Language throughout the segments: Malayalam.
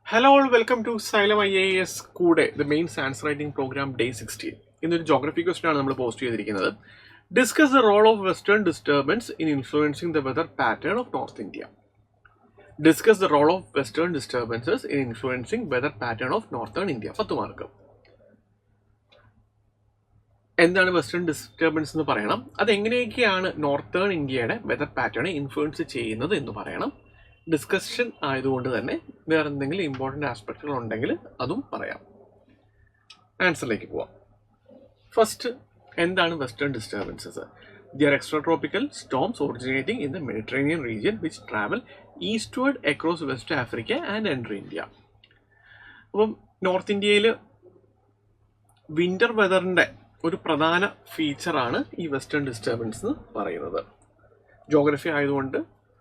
Hello all, welcome to Xylem IAS Kude, the main science writing program day 16. ഇന്നൊരു ജോഗ്രഫി ക്വസ്റ്റൻ ആണ് നമ്മൾ പോസ്റ്റ് ചെയ്തിരിക്കുന്നത്. Discuss the role of western disturbance in influencing the weather pattern of north India. Discuss the role of western disturbances in influencing weather pattern of northern India. 10 mark. എന്താണ് വെസ്റ്റേൺ ഡിസ്റ്റർബൻസ് എന്ന് പറയണം. അതെങ്ങനെയൊക്കെയാണ് നോർത്തേൺ ഇന്ത്യയുടെ വെതർ പാറ്റേണെ ഇൻഫ്ലുവൻസ് ചെയ്യുന്നത് എന്ന് പറയണം. ഡിസ്കഷൻ ആയതുകൊണ്ട് തന്നെ വേറെ എന്തെങ്കിലും ഇമ്പോർട്ടൻ്റ് ആസ്പെക്റ്റുകൾ ഉണ്ടെങ്കിൽ അതും പറയാം. ആൻസറിലേക്ക് പോവാം. ഫസ്റ്റ്, എന്താണ് western disturbances? The R extra tropical storms originating in the Mediterranean region which travel ഈസ്റ്റ്വേർഡ് across west Africa and enter India. അപ്പം നോർത്ത് ഇന്ത്യയിൽ വിൻ്റർ വെതറിൻ്റെ ഒരു പ്രധാന ഫീച്ചറാണ് ഈ വെസ്റ്റേൺ ഡിസ്റ്റർബൻസ് എന്ന് പറയുന്നത്. ജോഗ്രഫി ആയതുകൊണ്ട്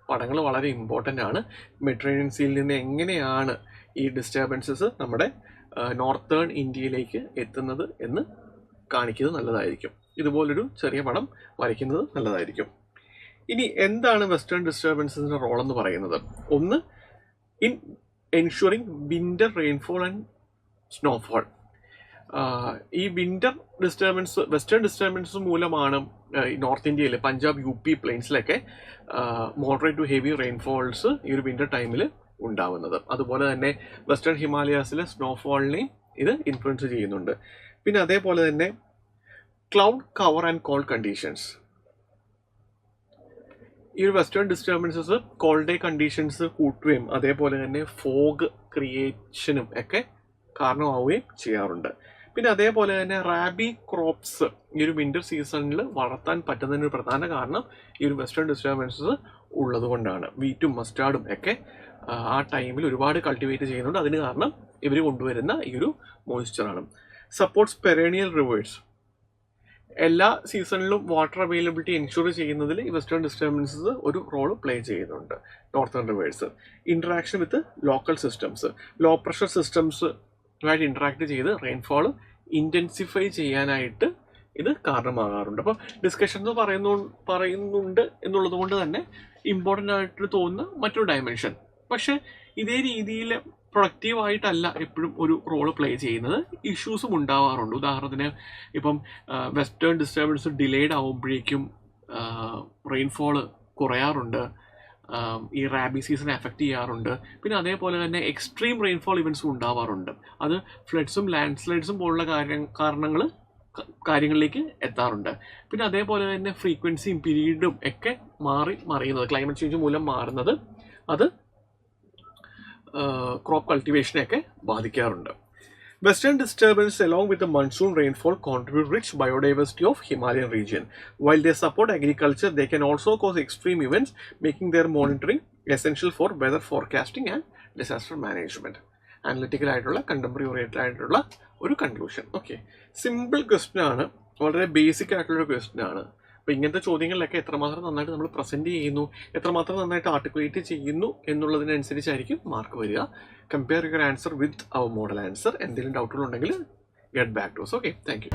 പഠനങ്ങൾ വളരെ ഇമ്പോർട്ടൻ്റ് ആണ്. മെഡിറ്ററേനിയൻ സീയിൽ നിന്ന് എങ്ങനെയാണ് ഈ ഡിസ്റ്റർബൻസസ് നമ്മുടെ നോർത്തേൺ ഇന്ത്യയിലേക്ക് എത്തുന്നത് എന്ന് കാണിക്കുന്നത് നല്ലതായിരിക്കും. ഇതുപോലൊരു ചെറിയ പടം വരയ്ക്കുന്നത് നല്ലതായിരിക്കും. ഇനി എന്താണ് വെസ്റ്റേൺ ഡിസ്റ്റർബൻസസിൻ്റെ റോൾ എന്ന് പറയുന്നത്? ഒന്ന്, in ensuring winter rainfall and snowfall. ഈ വിൻ്റർ ഡിസ്റ്റർബൻസ്, വെസ്റ്റേൺ ഡിസ്റ്റർബൻസ് മൂലമാണ് നോർത്ത് ഇന്ത്യയിൽ പഞ്ചാബ് UP പ്ലെയിൻസിലൊക്കെ മോഡറേറ്റ് ടു ഹെവി റെയിൻഫോൾസ് ഈ ഒരു വിൻ്റർ ടൈമിൽ ഉണ്ടാവുന്നത്. അതുപോലെ തന്നെ വെസ്റ്റേൺ ഹിമാലയാസിലെ സ്നോഫോളിനെയും ഇത് ഇൻഫ്ലുവൻസ് ചെയ്യുന്നുണ്ട്. പിന്നെ അതേപോലെ തന്നെ cloud cover and cold conditions. ഈ ഒരു western disturbances cold day conditions കൂട്ടുകയും അതേപോലെ തന്നെ ഫോഗ് ക്രിയേഷനും ഒക്കെ കാരണമാവുകയും ചെയ്യാറുണ്ട്. പിന്നെ അതേപോലെ തന്നെ റാബി ക്രോപ്സ് ഈ ഒരു വിൻ്റർ സീസണിൽ വളർത്താൻ പറ്റുന്നതിന് പ്രധാന കാരണം ഈ ഒരു വെസ്റ്റേൺ ഡിസ്റ്റർബൻസസ് ഉള്ളത് കൊണ്ടാണ്. വീറ്റും മസ്റ്റാർഡും ഒക്കെ ആ ടൈമിൽ ഒരുപാട് കൾട്ടിവേറ്റ് ചെയ്യുന്നുണ്ട്. അതിന് കാരണം ഇവർ കൊണ്ടുവരുന്ന ഈ ഒരു മോയ്സ്ചറാണ്. Supports പെരേണിയൽ reverse. എല്ലാ സീസണിലും വാട്ടർ അവൈലബിലിറ്റി എൻഷുർ ചെയ്യുന്നതിൽ ഈ വെസ്റ്റേൺ ഡിസ്റ്റർബൻസസ് ഒരു റോൾ പ്ലേ ചെയ്യുന്നുണ്ട്. Northern rivers interaction with local systems, low pressure systems ആയിട്ട് ഇൻട്രാക്ട് ചെയ്ത് റെയിൻഫോൾ ഇൻറ്റൻസിഫൈ ചെയ്യാനായിട്ട് ഇത് കാരണമാകാറുണ്ട്. അപ്പം ഡിസ്കഷൻസ് പറയുന്നുണ്ട് എന്നുള്ളത് കൊണ്ട് തന്നെ ഇമ്പോർട്ടൻ്റ് ആയിട്ട് തോന്നുന്ന മറ്റൊരു ഡയമെൻഷൻ. പക്ഷേ ഇതേ രീതിയിൽ പ്രൊഡക്റ്റീവായിട്ടല്ല എപ്പോഴും ഒരു റോള് പ്ലേ ചെയ്യുന്നത്. ഇഷ്യൂസും ഉണ്ടാവാറുണ്ട്. ഉദാഹരണത്തിന് ഇപ്പം വെസ്റ്റേൺ ഡിസ്റ്റർബൻസ് ഡിലേഡ് ആവുമ്പോഴേക്കും റെയിൻഫോള് കുറയാറുണ്ട്. ഈ റാബി സീസണെ എഫക്റ്റ് ചെയ്യാറുണ്ട്. പിന്നെ അതേപോലെ തന്നെ എക്സ്ട്രീം റെയിൻഫോൾ ഇവൻസും ഉണ്ടാവാറുണ്ട്. അത് ഫ്ലഡ്സും ലാൻഡ് സ്ലൈഡ്സും പോലുള്ള കാര്യങ്ങളിലേക്ക് എത്താറുണ്ട്. പിന്നെ അതേപോലെ തന്നെ ഫ്രീക്വൻസിയും പീരീഡും ഒക്കെ മറിയുന്നത്, ക്ലൈമറ്റ് ചേഞ്ച് മൂലം മാറുന്നത്, അത് ക്രോപ്പ് കൾട്ടിവേഷനെയൊക്കെ ബാധിക്കാറുണ്ട്. Western disturbance along with the monsoon rainfall contribute rich biodiversity of Himalayan region. While they support agriculture, they can also cause extreme events, making their monitoring essential for weather forecasting and disaster management. Analytical ആയിട്ടുള്ള contemporary oriented ആയിട്ടുള്ള ഒരു കൺക്ലൂഷൻ. ഓക്കെ, സിമ്പിൾ ക്വസ്റ്റ്യൻ ആണ്, വളരെ ബേസിക് ആയിട്ടുള്ളൊരു ക്വസ്റ്റ്യൻ ആണ്. അപ്പോൾ ഇങ്ങനത്തെ ചോദ്യങ്ങളിലൊക്കെ എത്രമാത്രം നന്നായിട്ട് നമ്മൾ പ്രസൻറ്റ് ചെയ്യുന്നു, എത്രമാത്രം നന്നായിട്ട് ആർട്ടിക്കുലേറ്റ് ചെയ്യുന്നു എന്നുള്ളതിനനുസരിച്ചായിരിക്കും മാർക്ക് വരിക. Compare your answer with our model answer. എന്തെങ്കിലും ഡൗട്ടുകളുണ്ടെങ്കിൽ get back to us. Okay, thank U.